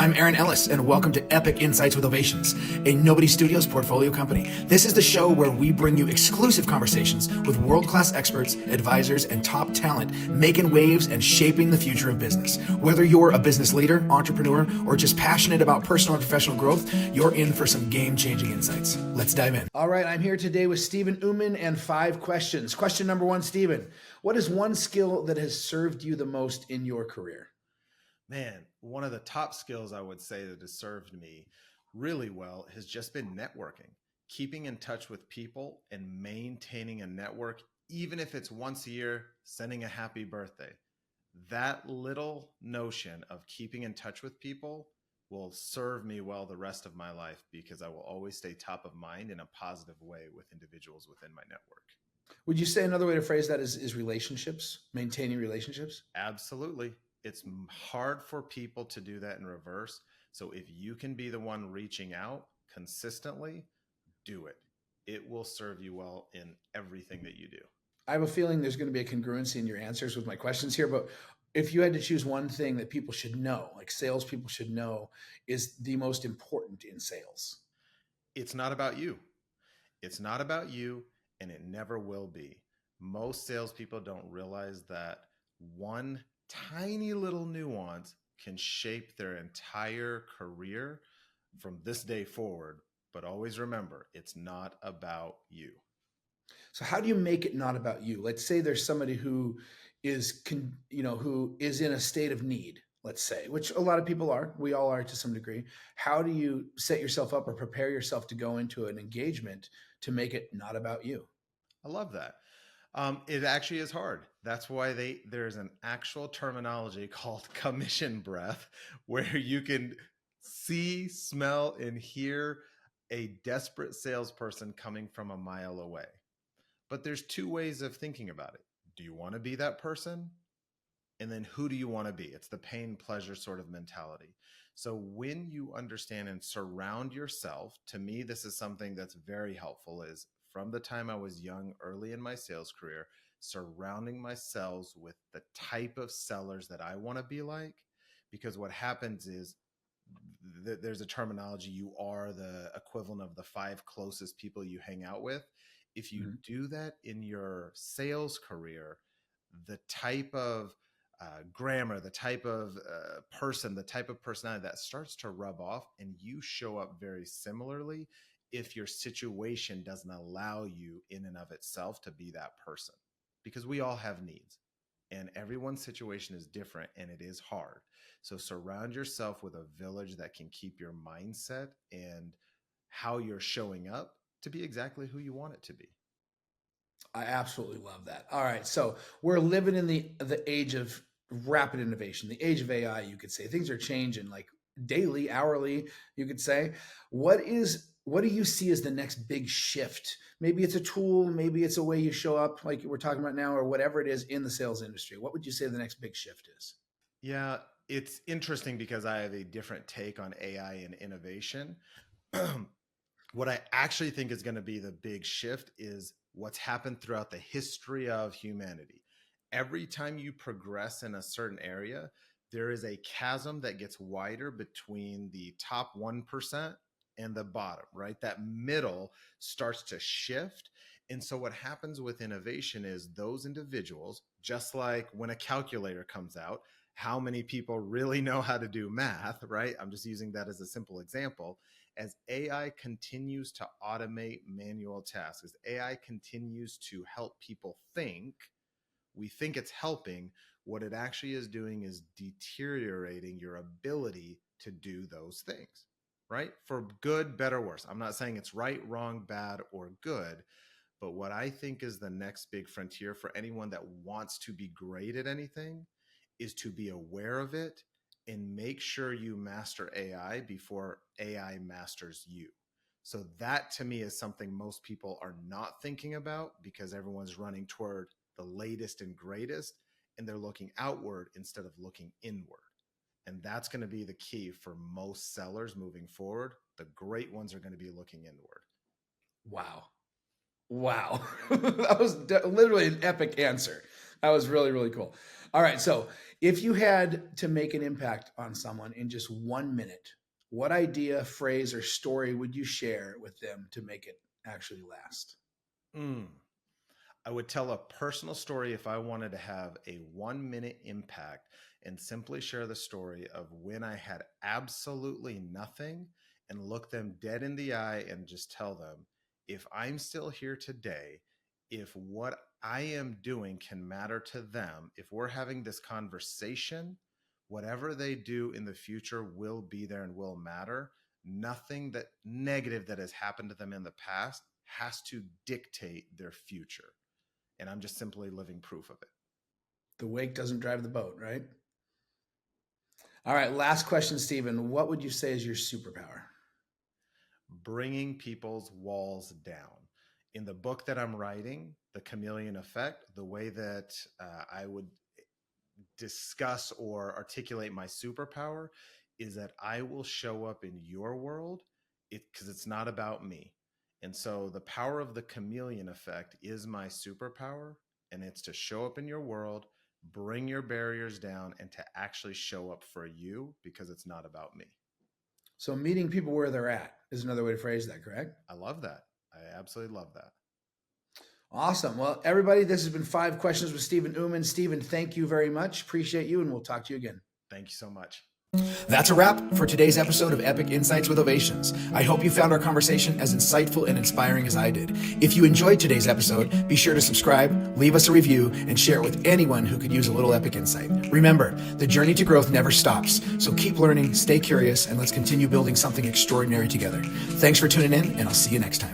I'm Aaron Ellis, and welcome to Epic Insights with Ovations, a Nobody Studios portfolio company. This is the show where we bring you exclusive conversations with world-class experts, advisors, and top talent making waves and shaping the future of business. Whether you're a business leader, entrepreneur, or just passionate about personal and professional growth, you're in for some game-changing insights. Let's dive in. All right, I'm here today with Stephen Oommen and 5 questions. Question number 1, Stephen. What is one skill that has served you the most in your career? Man, one of the top skills I would say that has served me really well has just been networking, keeping in touch with people and maintaining a network, even if it's once a year, sending a happy birthday. That little notion of keeping in touch with people will serve me well the rest of my life because I will always stay top of mind in a positive way with individuals within my network. Would you say another way to phrase that is relationships, maintaining relationships? Absolutely. It's hard for people to do that in reverse. So if you can be the one reaching out consistently, do it. It will serve you well in everything that you do. I have a feeling there's going to be a congruency in your answers with my questions here, but if you had to choose one thing that people should know, like salespeople should know, is the most important in sales. It's not about you. It's not about you, and it never will be. Most salespeople don't realize that one tiny little nuance can shape their entire career from this day forward. But always remember, it's not about you. So how do you make it not about you? Let's say there's somebody who is, who is in a state of need, let's say, which a lot of people are. We all are to some degree. How do you set yourself up or prepare yourself to go into an engagement to make it not about you? I love that. It actually is hard. That's why there's an actual terminology called commission breath, where you can see, smell, and hear a desperate salesperson coming from a mile away. But there's 2 ways of thinking about it. Do you want to be that person? And then who do you want to be? It's the pain pleasure sort of mentality. So when you understand and surround yourself, to me, this is something that's very helpful, is from the time I was young, early in my sales career, surrounding myself with the type of sellers that I want to be like. Because what happens is there's a terminology, you are the equivalent of the 5 closest people you hang out with. If you do that in your sales career, the type of grammar, the type of person, the type of personality that starts to rub off, and you show up very similarly if your situation doesn't allow you in and of itself to be that person. Because we all have needs and everyone's situation is different and it is hard. So surround yourself with a village that can keep your mindset and how you're showing up to be exactly who you want it to be. I absolutely love that. All right. So we're living in the age of rapid innovation, the age of AI, you could say. Things are changing like daily, hourly, you could say. What do you see as the next big shift? Maybe it's a tool, maybe it's a way you show up like we're talking about now, or whatever it is in the sales industry. What would you say the next big shift is? Yeah, it's interesting because I have a different take on AI and innovation. What I actually think is going to be the big shift is what's happened throughout the history of humanity. Every time you progress in a certain area, there is a chasm that gets wider between the top 1% and the bottom, right? That middle starts to shift. And so what happens with innovation is those individuals, just like when a calculator comes out, how many people really know how to do math, right? I'm just using that as a simple example. As AI continues to automate manual tasks, as AI continues to help people think, we think it's helping. What it actually is doing is deteriorating your ability to do those things, right? For good, better, worse. I'm not saying it's right, wrong, bad, or good. But what I think is the next big frontier for anyone that wants to be great at anything is to be aware of it and make sure you master AI before AI masters you. So that to me is something most people are not thinking about because everyone's running toward the latest and greatest and they're looking outward instead of looking inward. And that's going to be the key for most sellers moving forward. The great ones are going to be looking inward. Wow. Wow. That was literally an epic answer. That was really, really cool. All right. So if you had to make an impact on someone in just 1 minute, what idea, phrase, or story would you share with them to make it actually last? Mm. I would tell a personal story if I wanted to have a 1 minute impact, and simply share the story of when I had absolutely nothing and look them dead in the eye and just tell them, if I'm still here today, if what I am doing can matter to them, if we're having this conversation, whatever they do in the future will be there and will matter. Nothing that negative that has happened to them in the past has to dictate their future. And I'm just simply living proof of it. The wake doesn't drive the boat, right? All right. Last question, Stephen. What would you say is your superpower? Bringing people's walls down. In the book that I'm writing, The Chameleon Effect, the way that I would discuss or articulate my superpower is that I will show up in your world because it's not about me. And so the power of the chameleon effect is my superpower, and it's to show up in your world, bring your barriers down, and to actually show up for you because it's not about me. So meeting people where they're at is another way to phrase that, correct? I love that. I absolutely love that. Awesome. Well, everybody, this has been 5 Questions with Stephen Oommen. Stephen, thank you very much. Appreciate you, and we'll talk to you again. Thank you so much. That's a wrap for today's episode of Epic Insights with Ovations. I hope you found our conversation as insightful and inspiring as I did. If you enjoyed today's episode, be sure to subscribe, leave us a review, and share it with anyone who could use a little epic insight. Remember, the journey to growth never stops, so keep learning, stay curious, and let's continue building something extraordinary together. Thanks for tuning in, and I'll see you next time.